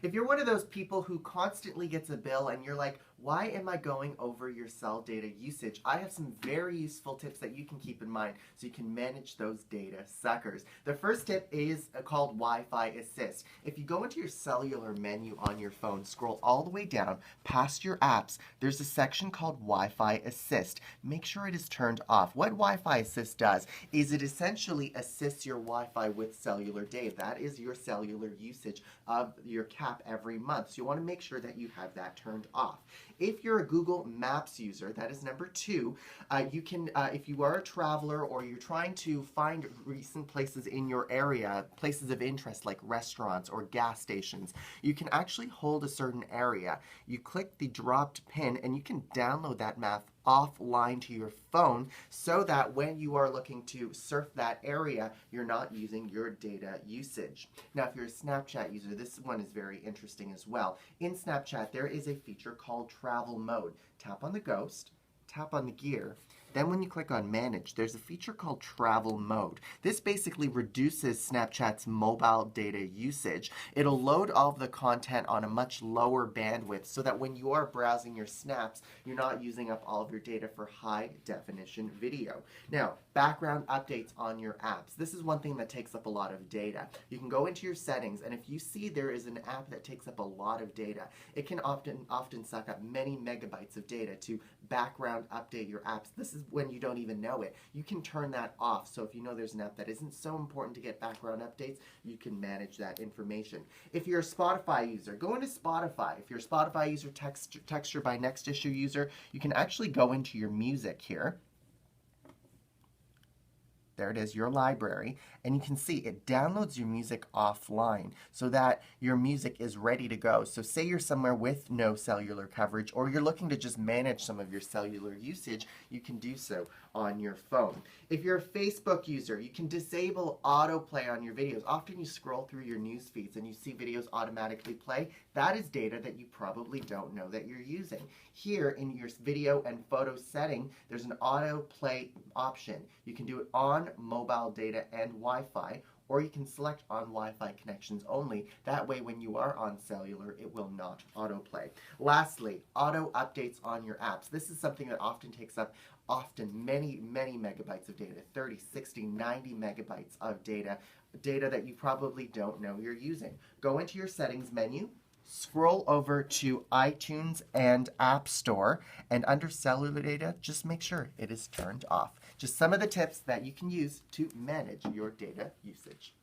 If you're one of those people who constantly gets a bill and you're like, why am I going over your cell data usage? I have some very useful tips that you can keep in mind so you can manage those data suckers. The first tip is called Wi-Fi Assist. If you go into your cellular menu on your phone, scroll all the way down past your apps, there's a section called Wi-Fi Assist. Make sure it is turned off. What Wi-Fi Assist does is it essentially assists your Wi-Fi with cellular data. That is your cellular usage of your cap every month. So you want to make sure that you have that turned off. If you're a Google Maps user, that is number two, you can, if you are a traveler or you're trying to find recent places in your area, places of interest like restaurants or gas stations, you can actually hold a certain area. You click the dropped pin and you can download that map offline to your phone so that when you are looking to surf that area, you're not using your data usage. Now, if you're a Snapchat user, this one is very interesting as well. In Snapchat, there is a feature called travel mode. Tap on the ghost, tap on the gear. Then when you click on manage, there's a feature called travel mode. This basically reduces Snapchat's mobile data usage. It'll load all of the content on a much lower bandwidth so that when you are browsing your snaps, you're not using up all of your data for high definition video. Now, background updates on your apps. This is one thing that takes up a lot of data. You can go into your settings, and if you see there is an app that takes up a lot of data, it can often suck up many megabytes of data to background update your apps. This is when you don't even know it. You can turn that off. So if you know there's an app that isn't so important to get background updates, you can manage that information. If you're a Spotify user, go into Spotify. If you're a Spotify user, texture by next issue user, you can actually go into your music here. There it is, your library, and you can see it downloads your music offline so that your music is ready to go. So say you're somewhere with no cellular coverage or you're looking to just manage some of your cellular usage, you can do so on your phone. If you're a Facebook user, you can disable autoplay on your videos. Often you scroll through your news feeds and you see videos automatically play. That is data that you probably don't know that you're using. Here in your video and photo setting, there's an autoplay option. You can do it on mobile data and Wi-Fi, or you can select on Wi-Fi connections only. That way, when you are on cellular, it will not autoplay. Lastly, auto updates on your apps. This is something that often takes up many megabytes of data, 30, 60, 90 megabytes of data that you probably don't know you're using. Go into your settings menu, scroll over to iTunes and App Store, and under cellular data, just make sure it is turned off. Just some of the tips that you can use to manage your data usage.